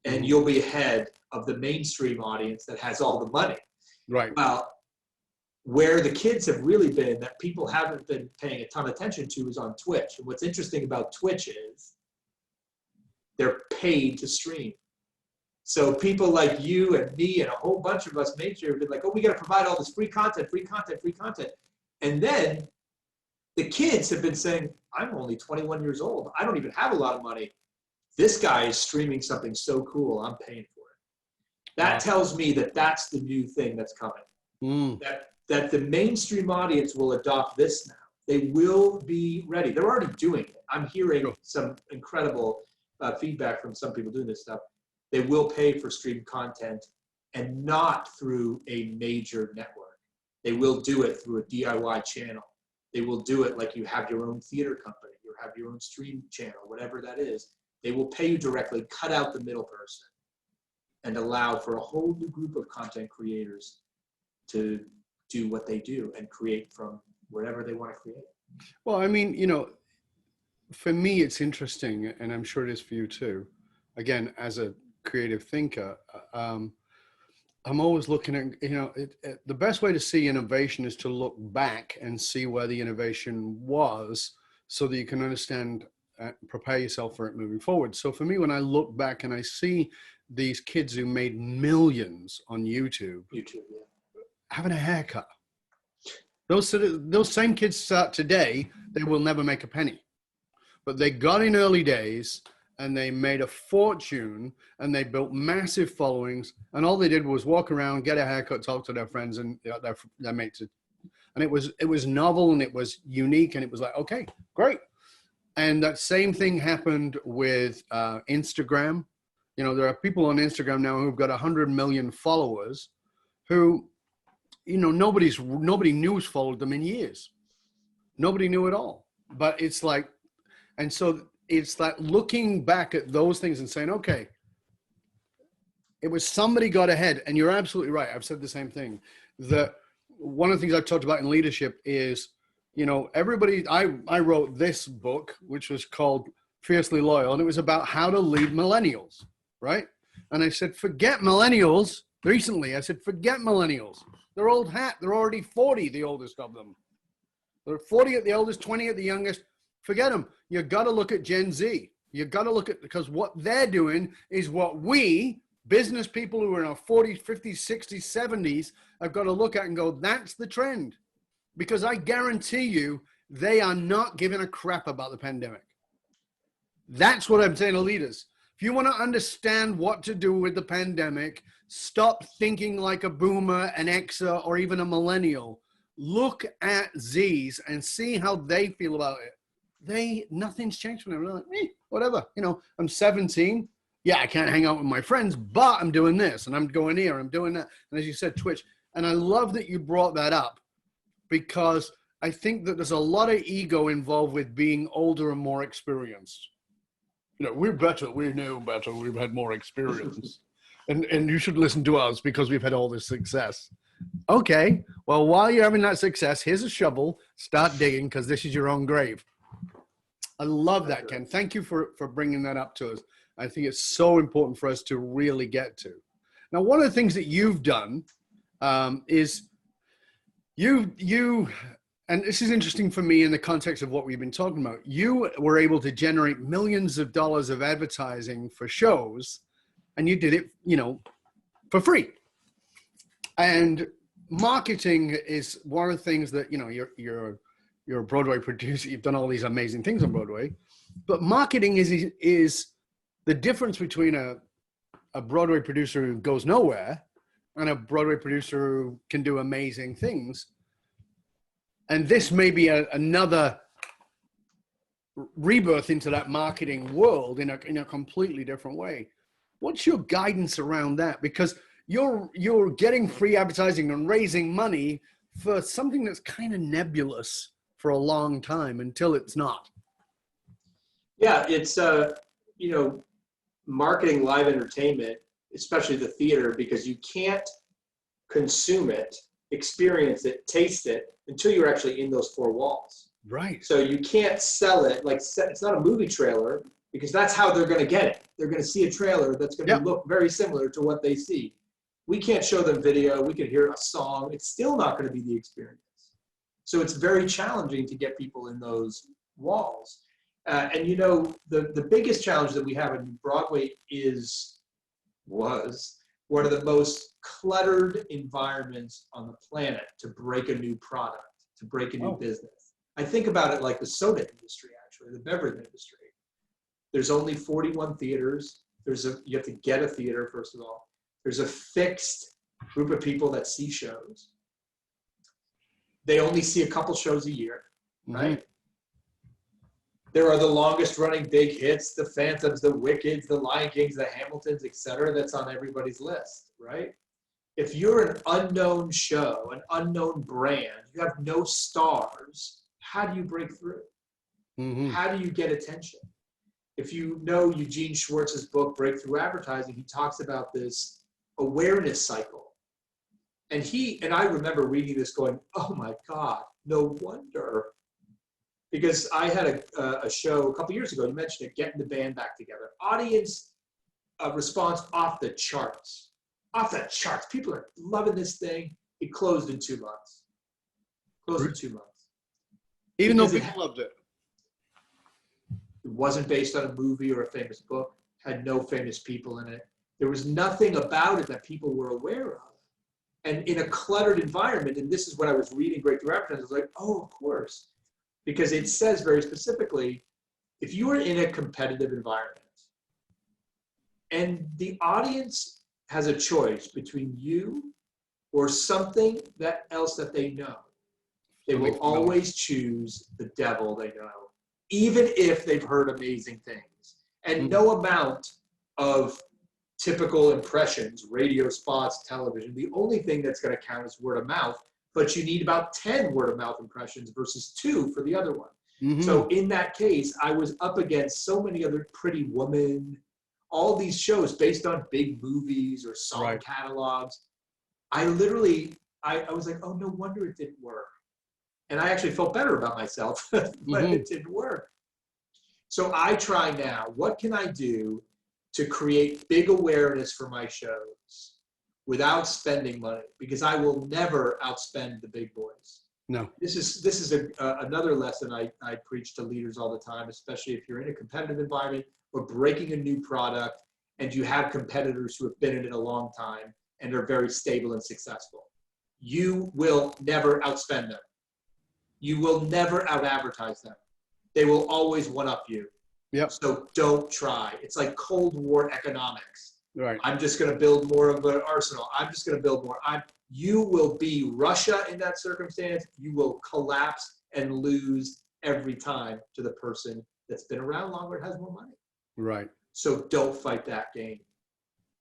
and you'll be ahead of the mainstream audience that has all the money. Right. Well, where the kids have really been, that people haven't been paying a ton of attention to, is on Twitch. And what's interesting about Twitch is they're paid to stream. So people like you and me and a whole bunch of us mainstream have been like, oh, we got to provide all this free content. And then the kids have been saying, I'm only 21 years old. I don't even have a lot of money. This guy is streaming something so cool, I'm paying for it. That tells me that that's the new thing that's coming. That the mainstream audience will adopt this now. They will be ready. They're already doing it. I'm hearing some incredible feedback from some people doing this stuff. They will pay for streamed content, and not through a major network. They will do it through a DIY channel. They will do it like you have your own theater company, you have your own stream channel, whatever that is. They will pay you directly, cut out the middle person, and allow for a whole new group of content creators to do what they do and create from wherever they want to create. Well, I mean, you know, for me, it's interesting, and I'm sure it is for you too. Again, as a creative thinker, I'm always looking at, you know, the best way to see innovation is to look back and see where the innovation was so that you can understand, prepare yourself for it moving forward. So for me, when I look back and I see these kids who made millions on YouTube Yeah. having a haircut, those same kids start today, they will never make a penny. But they got in early days and they made a fortune and they built massive followings, and all they did was walk around, get a haircut, talk to their friends and their mates. And it was novel and it was unique, and it was like, okay, great. And that same thing happened with Instagram. You know, there are people on Instagram now who've got 100 million followers who, you know, nobody knew has followed them in years. Nobody knew at all. But it's like, and so it's that looking back at those things and saying, okay, it was somebody got ahead. And you're absolutely right. I've said the same thing. That one of the things I've talked about in leadership is, you know, everybody, I wrote this book, which was called Fiercely Loyal, and it was about how to lead millennials, right? And I said, forget millennials. Recently, I said, forget millennials. They're old hat. They're already 40, the oldest of them. They're 40 at the oldest, 20 at the youngest. Forget them. You got to look at Gen Z. You got to look at, because what they're doing is what we, business people who are in our 40s, 50s, 60s, 70s, have got to look at and go, that's the trend. Because I guarantee you, they are not giving a crap about the pandemic. That's what I'm saying to leaders. If you want to understand what to do with the pandemic, stop thinking like a boomer, an Xer, or even a millennial. Look at Zs and see how they feel about it. Nothing's changed for them. They're like, whatever. You know, I'm 17. Yeah, I can't hang out with my friends, but I'm doing this and I'm going here, I'm doing that. And as you said, Twitch. And I love that you brought that up, because I think that there's a lot of ego involved with being older and more experienced. You know, we're better, we know better, we've had more experience. and you should listen to us because we've had all this success. Okay, well, while you're having that success, here's a shovel, start digging, because this is your own grave. I love that, Ken. Thank you for bringing that up to us. I think it's so important for us to really get to. Now, one of the things that you've done is you, and this is interesting for me in the context of what we've been talking about, you were able to generate millions of dollars of advertising for shows, and you did it, you know, for free. And marketing is one of the things that, you know, you're a Broadway producer, you've done all these amazing things on Broadway, but marketing is the difference between a Broadway producer who goes nowhere and a Broadway producer who can do amazing things. And this may be another rebirth into that marketing world in a completely different way. What's your guidance around that? Because you're getting free advertising and raising money for something that's kind of nebulous for a long time until it's not. Yeah, it's you know, marketing live entertainment, especially the theater, because you can't consume it, experience it, taste it until you're actually in those four walls. Right. So you can't sell it like it's not a movie trailer, because that's how they're going to get it. They're going to see a trailer that's going to look very similar to what they see. We can't show them video. We can hear a song. It's still not going to be the experience. So it's very challenging to get people in those walls. And you know, the biggest challenge that we have in Broadway was one of the most cluttered environments on the planet to break a new product, to break a new business. I think about it like the soda industry, actually, the beverage industry. There's only 41 theaters. You have to get a theater, first of all. There's a fixed group of people that see shows. They only see a couple shows a year, right? Mm-hmm. There are the longest running big hits, the Phantoms, the Wickeds, the Lion Kings, the Hamiltons, etc. That's on everybody's list, right? If you're an unknown show, an unknown brand, you have no stars, how do you break through? Mm-hmm. How do you get attention? If you know Eugene Schwartz's book, Breakthrough Advertising, he talks about this awareness cycle. And I remember reading this going, oh my God, no wonder. Because I had a show a couple years ago, you mentioned it, getting the band back together. Audience response off the charts. Off the charts. People are loving this thing. It closed in 2 months. Even though Because people loved it. It wasn't based on a movie or a famous book, had no famous people in it. There was nothing about it that people were aware of. And in a cluttered environment, and this is what I was reading Breakthrough Advertising, I was like, oh, of course. Because it says very specifically, if you are in a competitive environment and the audience has a choice between you or something else that they know, they will always choose the devil they know, even if they've heard amazing things. And no amount of typical impressions, radio spots, television, the only thing that's going to count is word of mouth, but you need about 10 word of mouth impressions versus 2 for the other one. So in that case, I was up against so many other Pretty Woman, all these shows based on big movies or song catalogs. I literally, I was like, oh, no wonder it didn't work. And I actually felt better about myself, but it didn't work. So I try now, what can I do to create big awareness for my shows without spending money? Because I will never outspend the big boys. No. This is another lesson I preach to leaders all the time, especially if you're in a competitive environment or breaking a new product and you have competitors who have been in it a long time and are very stable and successful. You will never outspend them. You will never out-advertise them. They will always one-up you. Yep. So don't try. It's like Cold War economics. Right. I'm just going to build more of an arsenal. I'm just going to build more. You will be Russia in that circumstance. You will collapse and lose every time to the person that's been around longer and has more money. Right. So don't fight that game.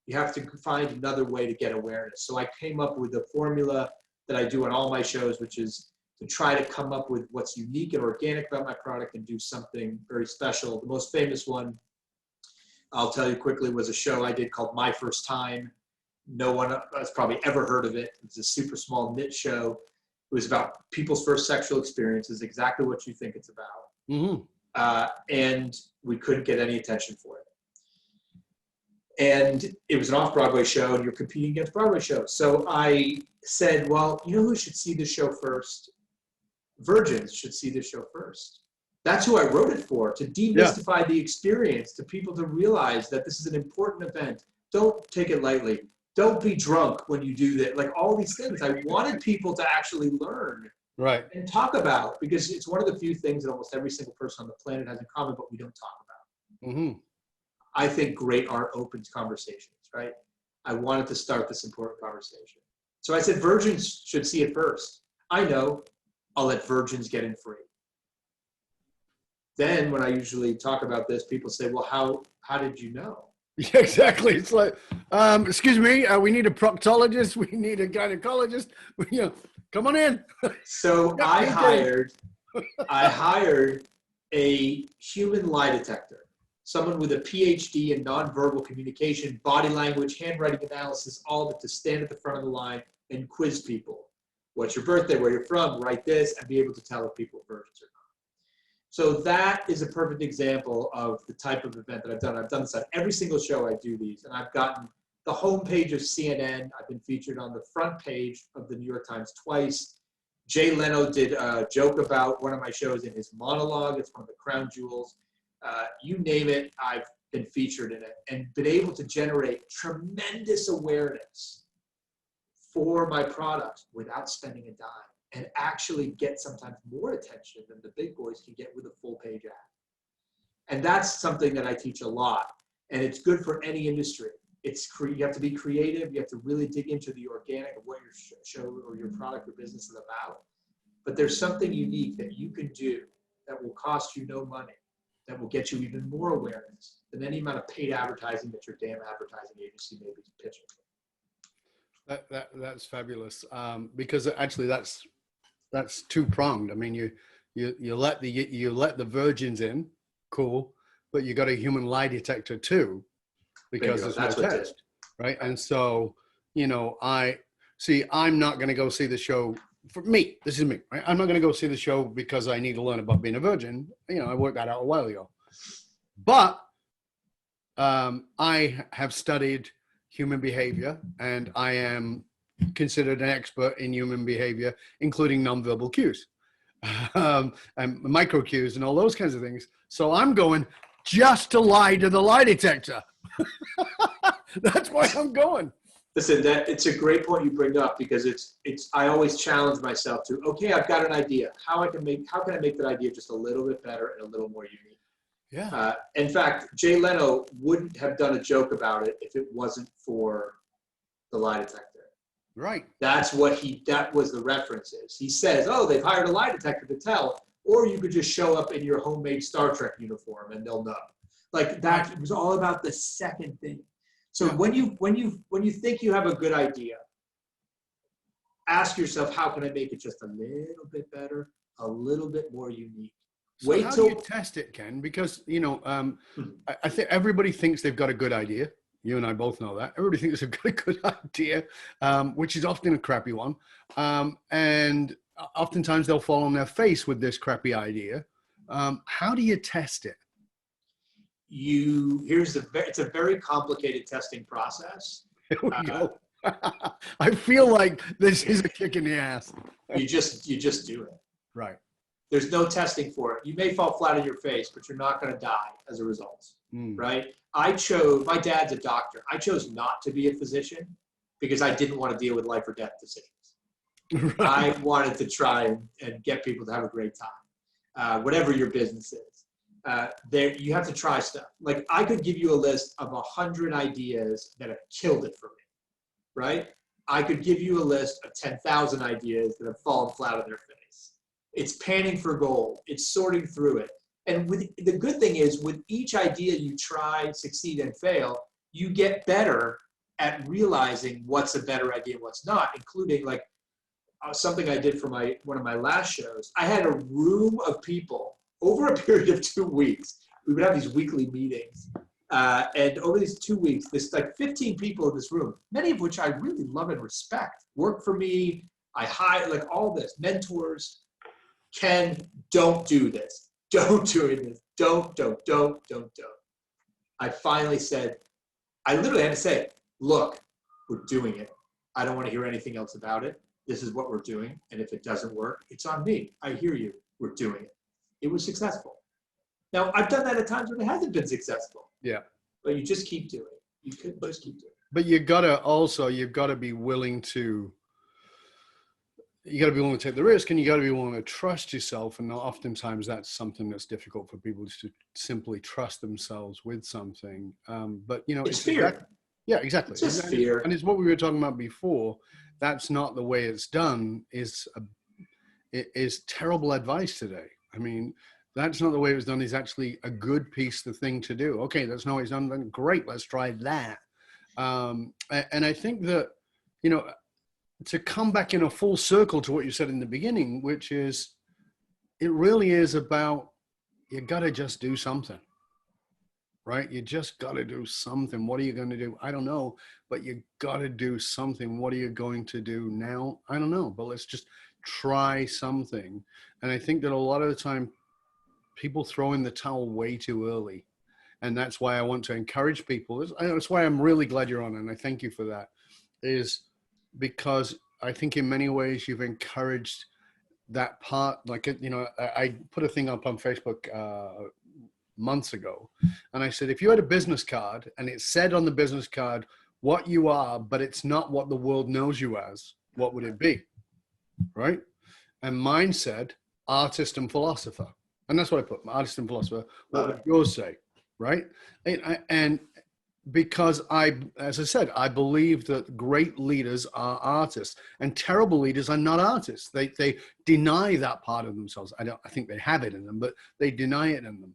You have to find another way to get awareness. So I came up with a formula that I do on all my shows, which is to try to come up with what's unique and organic about my product and do something very special. The most famous one, I'll tell you quickly, was a show I did called My First Time. No one has probably ever heard of it. It's a super small niche show. It was about people's first sexual experiences, exactly what you think it's about. And we couldn't get any attention for it. And it was an off-Broadway show, and you're competing against Broadway shows. So I said, well, you know who should see this show first? Virgins should see this show first. That's who I wrote it for, to demystify the experience, to people to realize that this is an important event. Don't take it lightly. Don't be drunk when you do that. Like all these things, I wanted people to actually learn and talk about, because it's one of the few things that almost every single person on the planet has in common, but we don't talk about. I think great art opens conversations, right? I wanted to start this important conversation. So I said, virgins should see it first. I know, I'll let virgins get in free. Then when I usually talk about this, people say, well, how did you know? Yeah, exactly. It's like, excuse me, we need a proctologist. We need a gynecologist. Come on in. So I hired a human lie detector, someone with a PhD in nonverbal communication, body language, handwriting analysis, all of it, to stand at the front of the line and quiz people. What's your birthday? Where you're from? Write this, and be able to tell if people are virgins or not. So that is a perfect example of the type of event that I've done. I've done this on every single show I do these, and I've gotten the homepage of CNN. I've been featured on the front page of the New York Times twice. Jay Leno did a joke about one of my shows in his monologue. It's one of the crown jewels. You name it, I've been featured in it and been able to generate tremendous awareness for my product without spending a dime, and actually get sometimes more attention than the big boys can get with a full page ad. And that's something that I teach a lot, and it's good for any industry. You have to be creative. You have to really dig into the organic of what your show or your product or business is about. But there's something unique that you can do that will cost you no money, that will get you even more awareness than any amount of paid advertising that your damn advertising agency may be pitching. That's fabulous, because actually that's two-pronged. I mean, you let the virgins in, cool, but you got a human lie detector too, because there's no test, right? And so, See, I'm not going to go see the show. For me, this is me, right? I'm not going to go see the show because I need to learn about being a virgin. I worked that out a while ago. But I have studied human behavior, and I am considered an expert in human behavior, including nonverbal cues, and micro cues and all those kinds of things. So I'm going just to lie to the lie detector. That's why I'm going. Listen, it's a great point you bring up, because I always challenge myself to, okay, I've got an idea. How can I make that idea just a little bit better and a little more unique? Yeah. In fact, Jay Leno wouldn't have done a joke about it if it wasn't for the lie detector. Right. That was the references. He says, oh, they've hired a lie detector to tell, or you could just show up in your homemade Star Trek uniform and they'll know. Like that, it was all about the second thing. So when you think you have a good idea, ask yourself, how can I make it just a little bit better, a little bit more unique? So how do you test it, Ken? Because, I think everybody thinks they've got a good idea. You and I both know that. Everybody thinks they've got a good idea, which is often a crappy one. And oftentimes they'll fall on their face with this crappy idea. How do you test it? It's a very complicated testing process. Here we go. I feel like this is a kick in the ass. You just do it. Right. There's no testing for it. You may fall flat on your face, but you're not going to die as a result, right? My dad's a doctor. I chose not to be a physician because I didn't want to deal with life or death decisions. Right. I wanted to try and get people to have a great time, whatever your business is. You have to try stuff. Like, I could give you a list of 100 ideas that have killed it for me, right? I could give you a list of 10,000 ideas that have fallen flat on their face. It's panning for gold. It's sorting through it. And the good thing is, with each idea you try, succeed, and fail, you get better at realizing what's a better idea and what's not, including like something I did for one of my last shows. I had a room of people over a period of 2 weeks. We would have these weekly meetings. And over these 2 weeks, there's like 15 people in this room, many of which I really love and respect, work for me. I hire, like, all this, mentors. Ken, don't do this. Don't do this. Don't. I finally said, I literally had to say, look, we're doing it. I don't want to hear anything else about it. This is what we're doing. And if it doesn't work, it's on me. I hear you. We're doing it. It was successful. Now, I've done that at times when it hasn't been successful. Yeah. But you just keep doing it. You could just keep doing it. But you've got to be willing to take the risk, and you got to be willing to trust yourself. And oftentimes that's something that's difficult for people to simply trust themselves with something. But it's fear. Yeah, exactly. It's just fear. And it's what we were talking about before. That's not the way it's done. Is terrible advice today. I mean, that's not the way it was done. Is actually a good piece of thing to do. Okay, that's not what it's done. Then great, let's try that. And I think that, to come back in a full circle to what you said in the beginning, which is, it really is about, you got to just do something, right? You just got to do something. What are you going to do? I don't know, but you got to do something. What are you going to do now? I don't know, but let's just try something. And I think that a lot of the time people throw in the towel way too early. And that's why I want to encourage people. That's why I'm really glad you're on, and I thank you for that, is because I think in many ways you've encouraged that part. Like, I put a thing up on Facebook months ago, and I said, if you had a business card and it said on the business card what you are, but it's not what the world knows you as, what would it be? Right? And mine said artist and philosopher. And that's what I put, artist and philosopher. What would yours say? Right? And because as I said, I believe that great leaders are artists, and terrible leaders are not artists. They deny that part of themselves. I think they have it in them, but they deny it in them.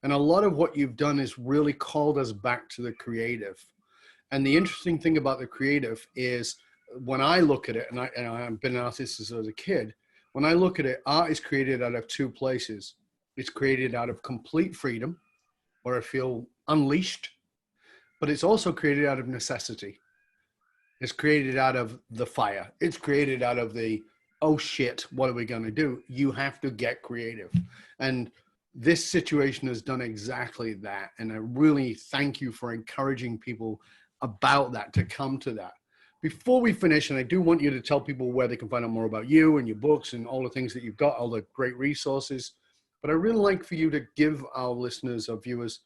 And a lot of what you've done is really called us back to the creative. And the interesting thing about the creative is, when I look at it, and I've been an artist as a kid, when I look at it, art is created out of two places. It's created out of complete freedom, where I feel unleashed, but it's also created out of necessity. It's created out of the fire. It's created out of the, oh shit, what are we going to do? You have to get creative. And this situation has done exactly that. And I really thank you for encouraging people about that, to come to that. Before we finish, and I do want you to tell people where they can find out more about you and your books and all the things that you've got, all the great resources. But I really like for you to give our listeners or viewers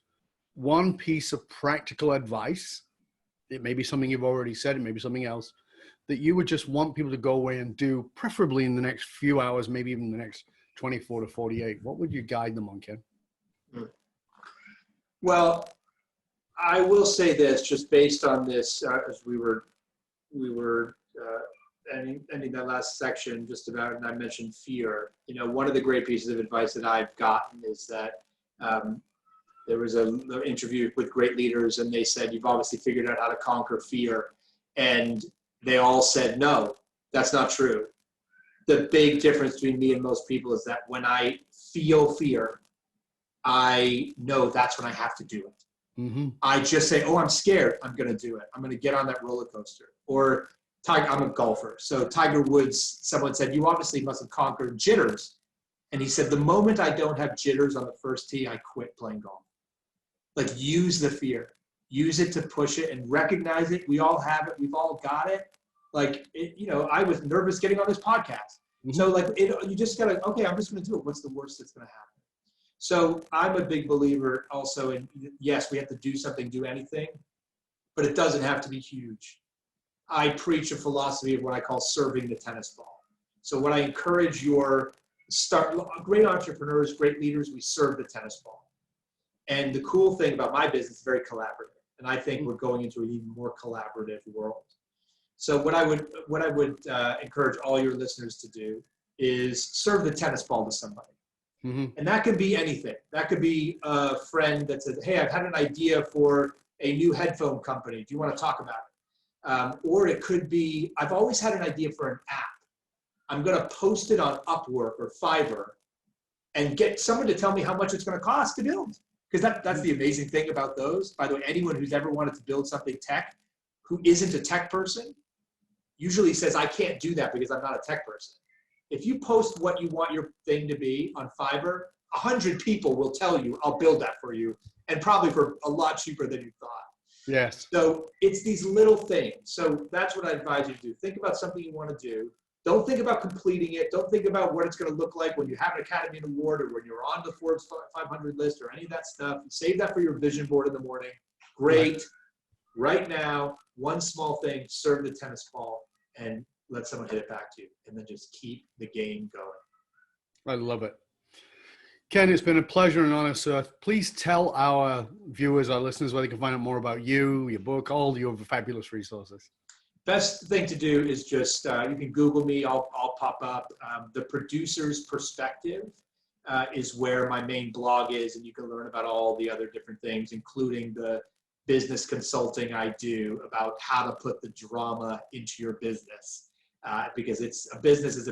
one piece of practical advice. It may be something you've already said, it may be something else, that you would just want people to go away and do, preferably in the next few hours, maybe even the next 24 to 48. What would you guide them on, Ken? Well, I will say this, just based on this, as we were ending that last section just about, and I mentioned fear. You know, one of the great pieces of advice that I've gotten is that there was an interview with great leaders, and they said, you've obviously figured out how to conquer fear. And they all said, no, that's not true. The big difference between me and most people is that when I feel fear, I know that's when I have to do it. Mm-hmm. I just say, oh, I'm scared. I'm going to do it. I'm going to get on that roller coaster. Or I'm a golfer. So Tiger Woods, someone said, you obviously must have conquered jitters. And he said, the moment I don't have jitters on the first tee, I quit playing golf. Like, use the fear. Use it to push it and recognize it. We all have it. We've all got it. Like, I was nervous getting on this podcast. Mm-hmm. So you just got to, okay, I'm just going to do it. What's the worst that's going to happen? So I'm a big believer also in, yes, we have to do something, do anything, but it doesn't have to be huge. I preach a philosophy of what I call serving the tennis ball. So what I encourage great entrepreneurs, great leaders, we serve the tennis ball. And the cool thing about my business is very collaborative. And I think we're going into an even more collaborative world. So what I would encourage all your listeners to do is serve the tennis ball to somebody. Mm-hmm. And that could be anything. That could be a friend that says, hey, I've had an idea for a new headphone company. Do you want to talk about it? Or it could be, I've always had an idea for an app. I'm going to post it on Upwork or Fiverr and get someone to tell me how much it's going to cost to build. Because that's the amazing thing about those. By the way, anyone who's ever wanted to build something tech who isn't a tech person usually says, I can't do that because I'm not a tech person. If you post what you want your thing to be on Fiverr, 100 people will tell you, I'll build that for you, and probably for a lot cheaper than you thought. Yes. So it's these little things. So that's what I advise you to do. Think about something you want to do. Don't think about completing it. Don't think about what it's going to look like when you have an Academy Award or when you're on the Forbes 500 list or any of that stuff. Save that for your vision board in the morning. Great. Right now, one small thing, serve the tennis ball and let someone hit it back to you, and then just keep the game going. I love it. Ken, it's been a pleasure and honor, sir. Please tell our viewers, our listeners, where they can find out more about you, your book, all your fabulous resources. Best thing to do is just, you can Google me, I'll pop up. The Producer's Perspective is where my main blog is, and you can learn about all the other different things, including the business consulting I do about how to put the drama into your business. Because it's a business,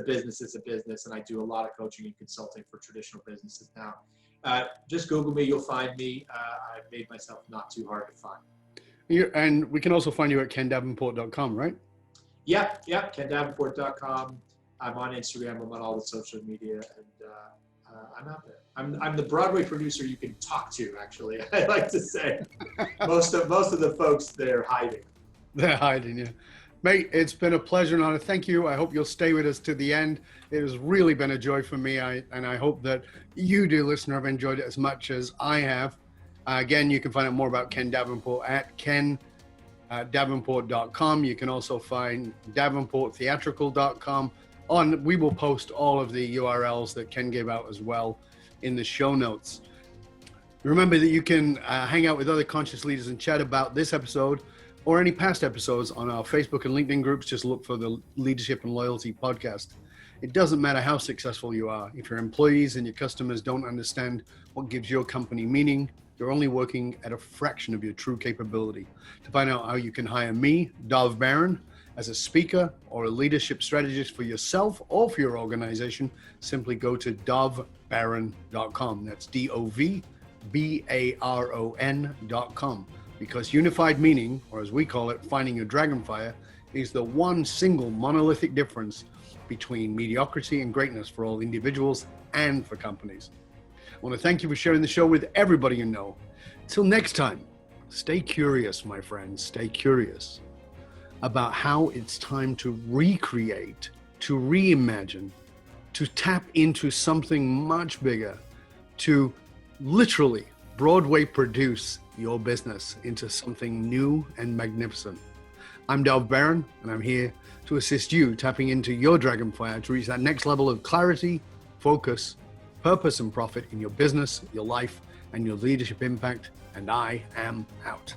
and I do a lot of coaching and consulting for traditional businesses now. Just Google me, you'll find me. I've made myself not too hard to find. And we can also find you at kendavenport.com, right? Yeah, kendavenport.com. I'm on Instagram, I'm on all the social media, and I'm out there. I'm the Broadway producer you can talk to, actually. I like to say. most of the folks, they're hiding. They're hiding, yeah. Mate, it's been a pleasure and honor. Thank you. I hope you'll stay with us to the end. It has really been a joy for me, and I hope that you, dear listener, have enjoyed it as much as I have. Again, you can find out more about Ken Davenport at ken@davenport.com. You can also find davenporttheatrical.com. We will post all of the URLs that Ken gave out as well in the show notes. Remember that you can hang out with other conscious leaders and chat about this episode or any past episodes on our Facebook and LinkedIn groups. Just look for the Leadership and Loyalty podcast. It doesn't matter how successful you are. If your employees and your customers don't understand what gives your company meaning, you're only working at a fraction of your true capability. To find out how you can hire me, Dov Baron, as a speaker or a leadership strategist for yourself or for your organization, simply go to dovbaron.com. That's DOVBARON.com. Because unified meaning, or as we call it, finding your dragon fire, is the one single monolithic difference between mediocrity and greatness for all individuals and for companies. I want to thank you for sharing the show with everybody you know. Till next time, stay curious, my friends, stay curious about how it's time to recreate, to reimagine, to tap into something much bigger, to literally Broadway produce your business into something new and magnificent. I'm Dov Baron, and I'm here to assist you tapping into your dragonfire to reach that next level of clarity, focus, purpose, and profit in your business, your life, and your leadership impact. And I am out.